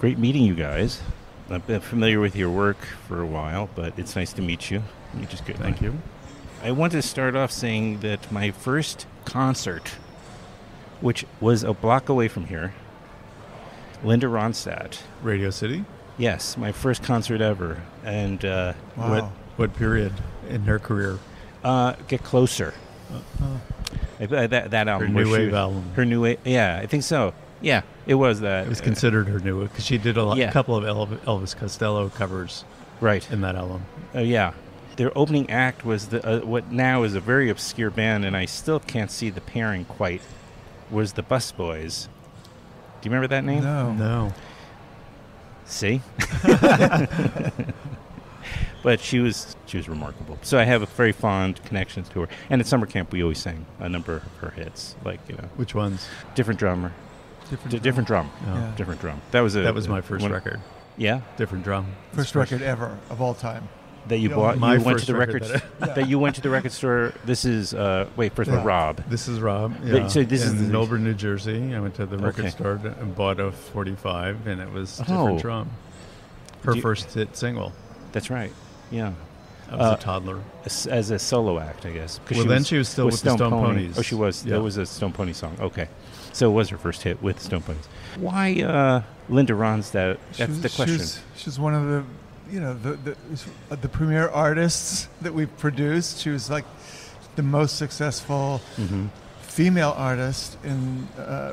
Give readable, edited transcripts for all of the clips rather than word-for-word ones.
Great meeting you guys. I've been familiar with your work for a while, but it's nice to meet you. You just good. Thank you. I want to start off saying that my first concert, which was a block away from here, Linda Ronstadt. Radio City? Yes, my first concert ever. And Wow. What period in her career? Get Closer. That album. Her where new wave album. Her new wave. Yeah, I think so. Yeah, it was that. It was considered her new, because she did Yeah. a couple of Elvis Costello covers right. in that album. Yeah. Their opening act was what now is a very obscure band, and I still can't see the pairing quite, was the Busboys. Do you remember that name? No. See? But she was remarkable. So I have a very fond connection to her. And at summer camp, we always sang a number of her hits, like, Which ones? Different Drummer. Different Drum. No. Yeah. Different Drum. That was my first record. Yeah? Different Drum. First record ever of all time. That you Yeah, bought. my You went to first the record record. that That you went to the record store. This is first of all, Yeah. Rob. This is Rob. Yeah. So this is in the- Milburn, New Jersey. I went to the record Okay. store and bought a 45, and it was Oh. Different Drum. Her Do you- first hit single. That's right. Yeah. I was a toddler. As a solo act, I guess. 'Cause Well, then she was still with the Stone Ponies. Oh, she was. Yeah. That was a Stone Pony song. Okay. So it was her first hit with Stone Ponies. Why Linda Ronstadt? That's the question. She's one of the, the premier artists that we've produced. She was like the most successful Mm-hmm. female artist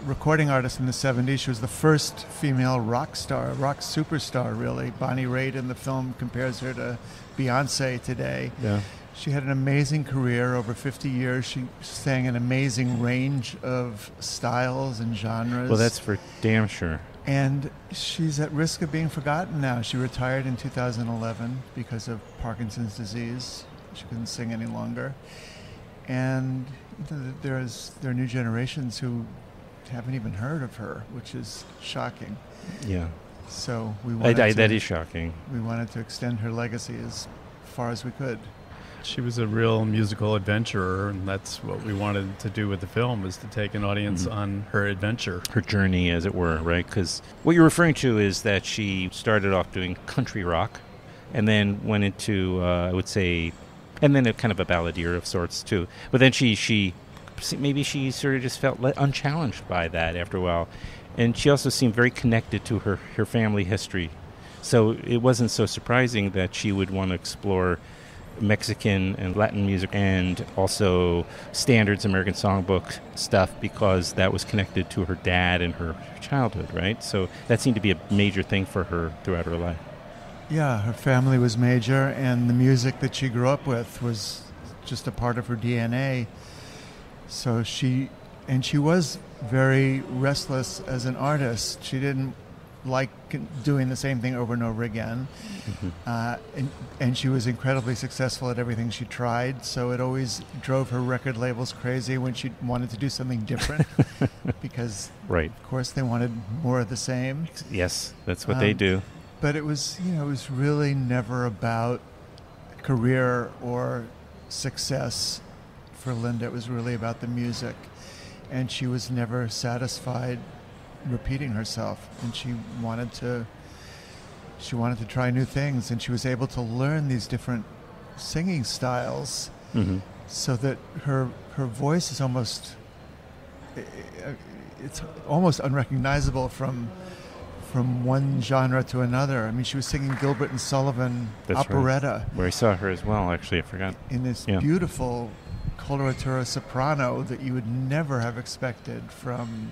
recording artist in the 70s. She was the first female rock superstar, really. Bonnie Raitt in the film compares her to Beyonce today. Yeah. She had an amazing career over 50 years. She sang an amazing range of styles and genres. Well, that's for damn sure. And she's at risk of being forgotten now. She retired in 2011 because of Parkinson's disease. She couldn't sing any longer. And there are new generations who haven't even heard of her, which is shocking. Yeah. So we wanted That is shocking. we wanted to extend her legacy as far as we could. She was a real musical adventurer, and that's what we wanted to do with the film, was to take an audience on her adventure. Her journey, as it were, right? Because what you're referring to is that she started off doing country rock, and then went into, I would say, and then a kind of a balladeer of sorts too. But then she maybe she sort of just felt unchallenged by that after a while, and she also seemed very connected to her family history. So it wasn't so surprising that she would want to explore Mexican and Latin music and also standards American songbook stuff, because that was connected to her dad and her childhood, right? So that seemed to be a major thing for her throughout her life. Yeah, her family was major, and the music that she grew up with was just a part of her DNA. So she was very restless as an artist. She didn't like doing the same thing over and over again. And she was incredibly successful at everything she tried, so it always drove her record labels crazy when she wanted to do something different because, Right. of course, they wanted more of the same. Yes, that's what they do. But it was really never about career or success for Linda. It was really about the music, and she was never satisfied repeating herself, and she wanted to try new things, and she was able to learn these different singing styles so that her voice is almost unrecognizable from one genre to another. I mean, she was singing Gilbert and Sullivan That's operetta Where I saw her as well, actually, I forgot. in this Yeah. beautiful coloratura soprano that you would never have expected from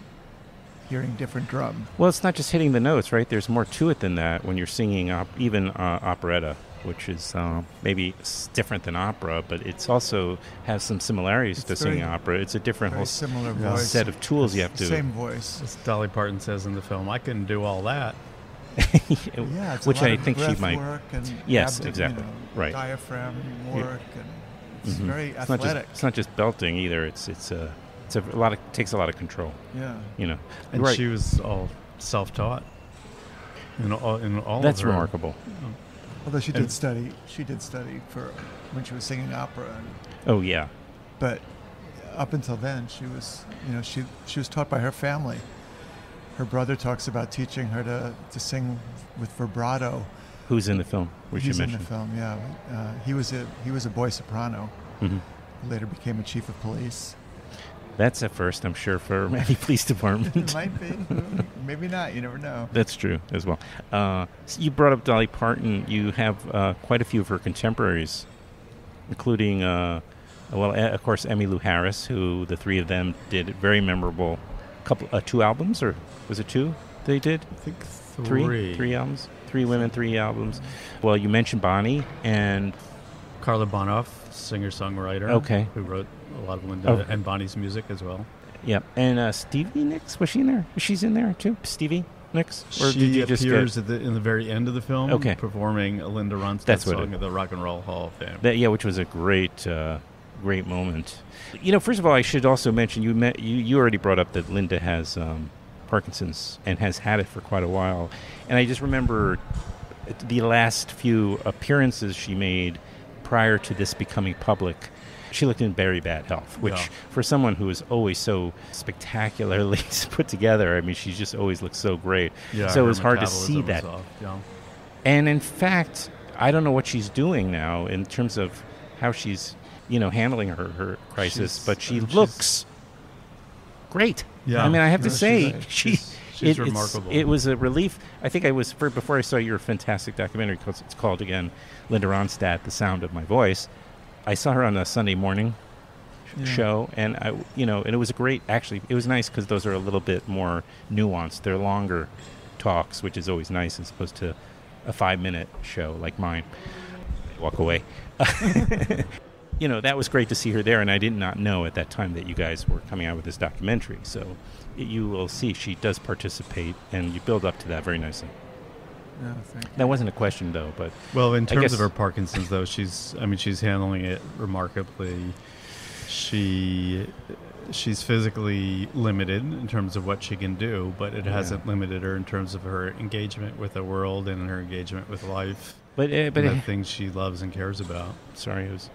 hearing Different Drum. Well, it's not just hitting the notes, right? There's more to it than that when you're singing even operetta, which is maybe different than opera, but it's also has some similarities to It's singing very- opera. It's a different Very whole similar Yeah. voice. set of tools you have to... Same voice. As Dolly Parton says in the film, I couldn't do all that. Yeah, it's Which a lot I of think she breath might... work and Yes, exactly. Right. diaphragm work, and it's very It's not athletic. it's not just belting either. It's a lot of takes a lot of control. Yeah. And Right. she was all self-taught in all That's of her. remarkable. Although she And- did study for when she was singing opera, Oh yeah. but up until then she was, she was taught by her family, her brother talks about teaching her to sing with vibrato. Who's in the film? Which He's you in mentioned. the film, yeah. He was a boy soprano. Mhm. Later became a chief of police. That's a first, I'm sure, for any police It department. might be, maybe not. You never know. That's true as well. So you brought up Dolly Parton. You have quite a few of her contemporaries, including, of course, Emmylou Harris, who the three of them did very memorable two albums, or was it two they did? I think Three albums? Three women, three albums. Well, you mentioned Bonnie, and Carla Bonoff, singer-songwriter. Okay. Who wrote a lot of Linda Oh. and Bonnie's music as well. yeah, and Stevie Nicks, was she in there? She's in there too, Stevie Nicks? Or She did you just appears in the very end of the film, Okay. performing a Linda Ronstadt That's what song at the Rock and Roll Hall of Fame. which was a great moment. First of all, I should also mention you already brought up that Linda has Parkinson's and has had it for quite a while, and I just remember the last few appearances she made prior to this becoming public. She looked in very bad health, which Yeah. for someone who is always so spectacularly put together, I mean, she just always looks so great. Yeah, So it her was hard to see metabolism that. was off, yeah. And in fact, I don't know what she's doing now in terms of how she's, handling her crisis, She's- but she she's- looks great. Yeah. I mean, I have to No, say, she's She's remarkable. It was a relief. I think before I saw your fantastic documentary, 'cause it's called, again, Linda Ronstadt, The Sound of My Voice. I saw her on a Sunday morning show, and and it was it was nice because those are a little bit more nuanced. They're longer talks, which is always nice as opposed to a 5-minute show like mine. Walk away. That was great to see her there, and I did not know at that time that you guys were coming out with this documentary. So you will see she does participate, and you build up to that very nicely. No, thank you. That wasn't a question, though, but Well, in terms guess- of her Parkinson's, though, she's handling it remarkably. She's physically limited in terms of what she can do, but it hasn't limited her in terms of her engagement with the world and her engagement with life. but And the things she loves and cares about. sorry, it was,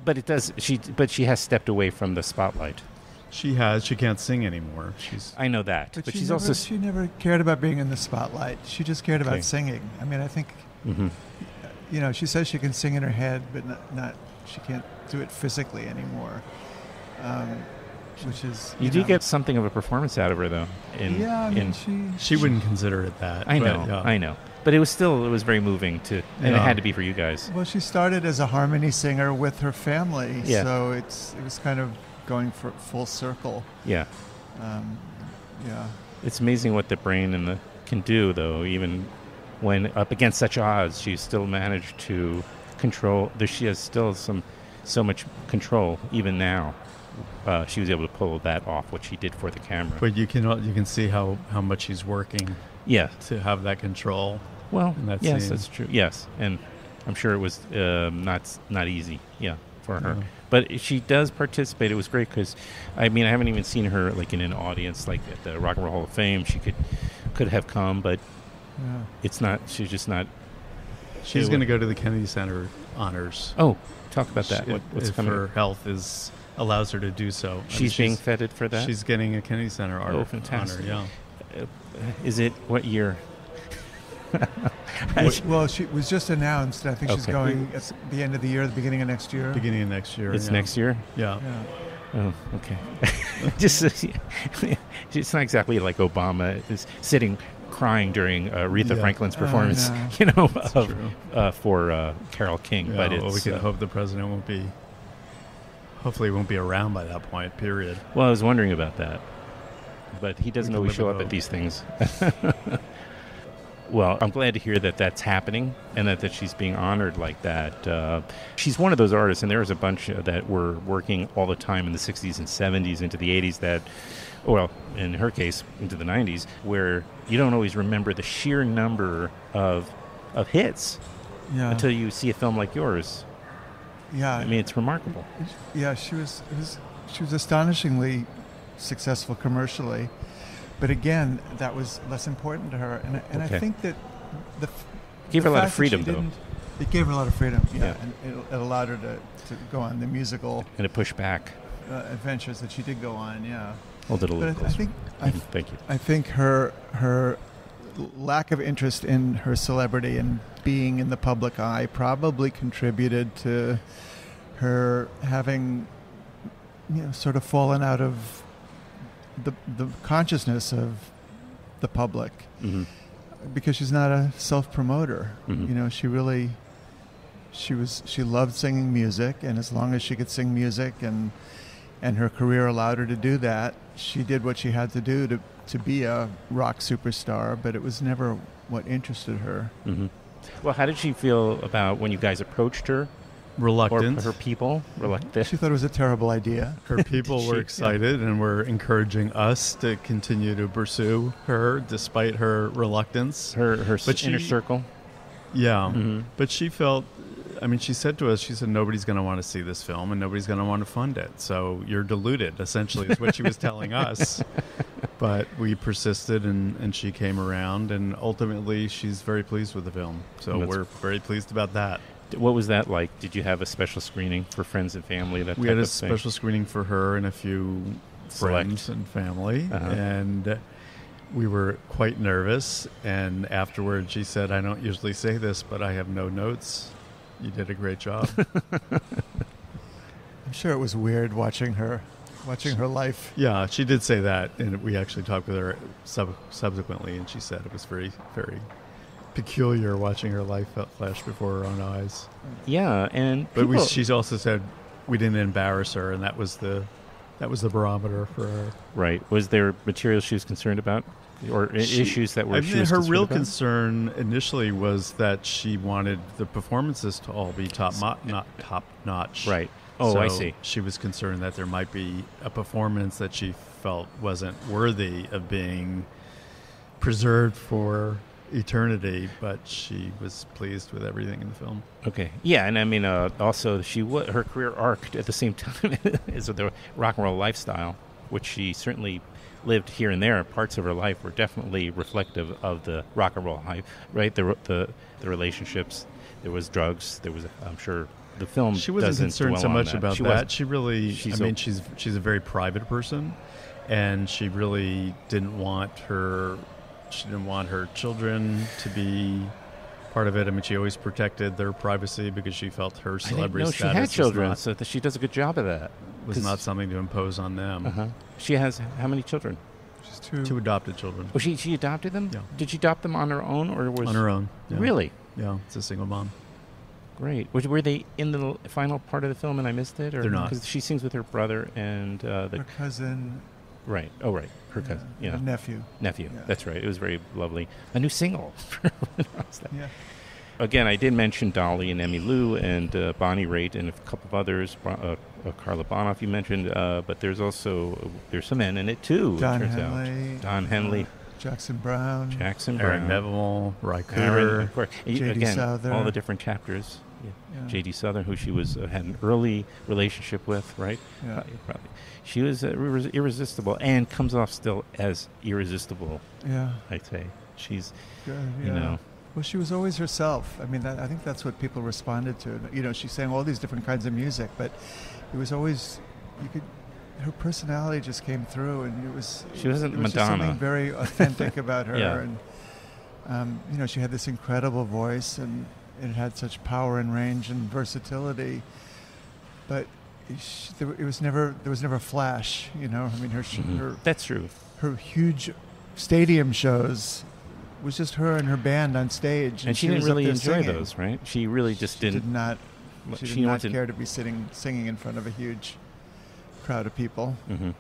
but it does. She has stepped away from the spotlight. She can't sing anymore. I know that, but she's also. She never cared about being in the spotlight. She just cared about Okay. singing. I mean, I think, Mhm. she says she can sing in her head, but not she can't do it physically anymore. Which is You do get something of a performance out of her, though. yeah. I mean, She wouldn't consider it that. I but, know, yeah. I know, but it was very moving and it Yeah. had to be for you guys. Well, she started as a harmony singer with her family, Yeah. so it was kind of going for full circle. Yeah, Yeah. it's amazing what the brain can do, though. Even when up against such odds, she still managed to control. She has still so much control even now. She was able to pull that off, what she did for the camera. But you can see how much she's working Yeah. to have that control. Well, in that yes, scene. that's true. Yes, and I'm sure it was not easy. Yeah, for her. No. But she does participate. It was great because, I mean, I haven't even seen her like in an audience like at the Rock and Roll Hall of Fame. She could have come, but Yeah. it's not. She's just not. She's going to go to the Kennedy Center honors. Oh, talk about that. What's if coming? her health allows her to do so. I mean, She's being feted for that. She's getting a Kennedy Center honor. Fantastic. Yeah. Is it what year? Well, she was just announced. I think she's Okay. going at the end of the year, the beginning of next year. Beginning of next year. It's yeah. next year. Yeah. Yeah. Oh, okay. Just it's not exactly like Obama is sitting crying during Aretha Yeah. Franklin's Oh, performance, no. of, for Carole King. Yeah, but well, we it's can hope the president hopefully won't be around by that point, period. well, I was wondering about that, but he doesn't We can always live show with up at hope. these things. Well, I'm glad to hear that that's happening and that she's being honored like that. She's one of those artists, and there was a bunch that were working all the time in the 60s and 70s into the 80s that, well, in her case, into the 90s, where you don't always remember the sheer number of hits Yeah. until you see a film like yours. Yeah. I mean, it's remarkable. Yeah, she was astonishingly successful commercially, but again, that was less important to her. And I Okay. think that Gave her a the lot of fact that she freedom, though, didn't- It gave her a lot of freedom. Yeah, Yeah. and it allowed her to go on the musical and to push back. adventures that she did go on. Yeah. Hold it a But little I closer. think Thank you. I think her lack of interest in her celebrity and being in the public eye probably contributed to her having, sort of fallen out of the consciousness of the public, because she's not a self-promoter. She loved singing music, and as long as she could sing music and her career allowed her to do that, she did what she had to do to be a rock superstar, but it was never what interested her. Well, how did she feel about when you guys approached her? Reluctant. Or her people? Reluctant. She thought it was a terrible idea. Her people were excited and were encouraging us to continue to pursue her despite her reluctance. Her inner circle? Yeah. But she felt, she said to us, she said, nobody's going to want to see this film and nobody's going to want to fund it. So you're deluded, essentially, is what she was telling us. But we persisted, and she came around, and ultimately she's very pleased with the film. So we're very pleased about that. What was that like? Did you have a special screening for friends and family? We had a special screening for her and a few friends and family, and we were quite nervous. And afterward, she said, "I don't usually say this, but I have no notes. You did a great job." I'm sure it was weird watching her life. Yeah, she did say that, and we actually talked with her subsequently, and she said it was very, very peculiar watching her life flash before her own eyes. Yeah, and she also said we didn't embarrass her, and that was the barometer for her. Right. Was there material she was concerned about, or issues that were? Her real concern initially was that she wanted the performances to all be top notch. Right. Oh, so I see. She was concerned that there might be a performance that she felt wasn't worthy of being preserved for eternity, but she was pleased with everything in the film. Okay. Yeah, and also her career arced at the same time as the rock and roll lifestyle, which she certainly lived here and there. Parts of her life were definitely reflective of the rock and roll hype, right? The relationships. There was drugs. There was, I'm sure, the film. She wasn't concerned so much about that. She really, she's a very private person, and she really didn't want her children to be part of it. She always protected their privacy because she felt her celebrity status. She had children, so she does a good job of that. Was not something to impose on them. She has how many children? She's two adopted children. Oh, she adopted them? Yeah. Did she adopt them on her own, or was on her own? Yeah. Really? Yeah, it's a single mom. Great. Were they in the final part of the film and I missed it? Or? They're not. Because she sings with her brother and her cousin. Right. Oh, right. Her cousin. Yeah. Nephew. Yeah. That's right. It was very lovely. A new single. Yeah. Again, I did mention Dolly and Emmylou and Bonnie Raitt and a couple of others. Carla Bonoff you mentioned, but there's some men in it too. Don Henley. Jackson Brown. Aaron Neville, Ry Cooder. J.D. Souther. All the different chapters. Yeah. J.D. Souther, who she had an early relationship with, right? Yeah. Probably. She was irresistible and comes off still as irresistible. Yeah. I'd say. She's, Well, she was always herself. I think that's what people responded to. She sang all these different kinds of music, but it was always, her personality just came through, and she wasn't there was Madonna. Just something very authentic about her. Yeah. And she had this incredible voice, and it had such power and range and versatility. But there was never flash. That's true. Her huge stadium shows was just her and her band on stage, and she didn't really enjoy singing. Those, right? She really just didn't. She did not care to be singing in front of a huge crowd of people. Mm-hmm.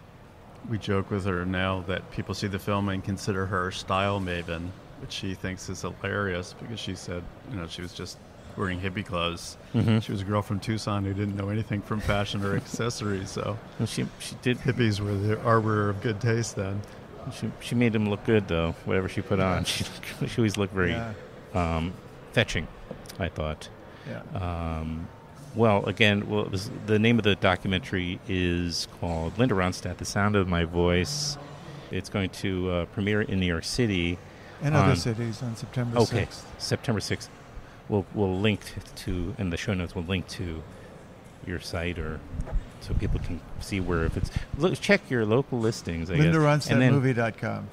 We joke with her now that people see the film and consider her style maven, which she thinks is hilarious because she said, she was just wearing hippie clothes. Mm-hmm. She was a girl from Tucson who didn't know anything from fashion or accessories, so she did. Hippies were the arbiter of good taste then. She made them look good, though, whatever she put on. She always looked very fetching, I thought. Yeah. The name of the documentary is called Linda Ronstadt, The Sound of My Voice. It's going to premiere in New York City. And other cities on September 6th. Okay, September 6th. We'll link to, in the show notes, we'll link to your site, or so people can see where if it's check your local listings. I guess. LindaRonstadtMovie.com.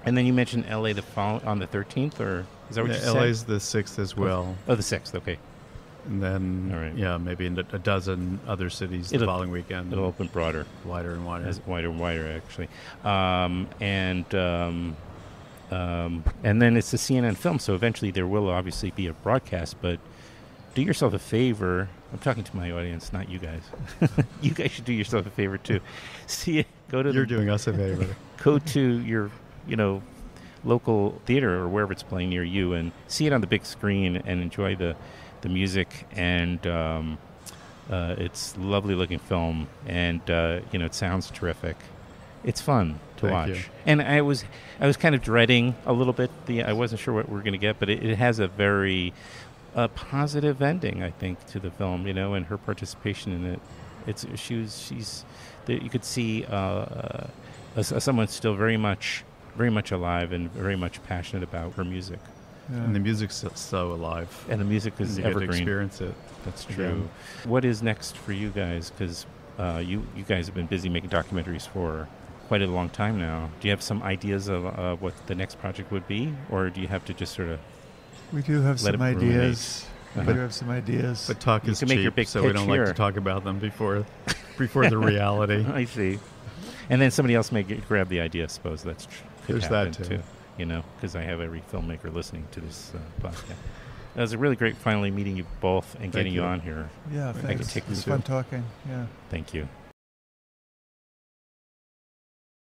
And then you mentioned LA on the 13th, or is that what you said? LA's the 6th as well. Oh, the 6th. Okay. And then, All right. yeah, maybe in a dozen other cities the following weekend. It'll open broader. Wider and wider. Wider and wider, actually. And then it's a CNN film, so eventually there will obviously be a broadcast, but do yourself a favor. I'm talking to my audience, not you guys. You guys should do yourself a favor, too. See it. You're doing us a favor. Go to your, local theater or wherever it's playing near you and see it on the big screen and enjoy the music. And it's lovely looking film, and it sounds terrific. It's fun to Thank watch. you. And I was kind of dreading a little bit. I wasn't sure what we were going to get, but it has a very positive ending, I think, to the film. And her participation in it. You could see someone still very much alive and very much passionate about her music. Yeah. And the music's so alive. And the music is you get to evergreen. experience it. That's true. Again. What is next for you guys? Because you guys have been busy making documentaries for quite a long time now. Do you have some ideas of what the next project would be, or do you have to just sort of? We do have Let some it ruminate. ideas. We do have some ideas. But talk You is can make your cheap, big so we pitch don't here. like to talk about them before the reality. I see. And then somebody else may grab the idea. I suppose that's could There's happen that too. Because I have every filmmaker listening to this podcast. It was really great finally meeting you both and getting you you. on here. Yeah, I thanks. take It was this fun too. talking. Yeah. Thank you.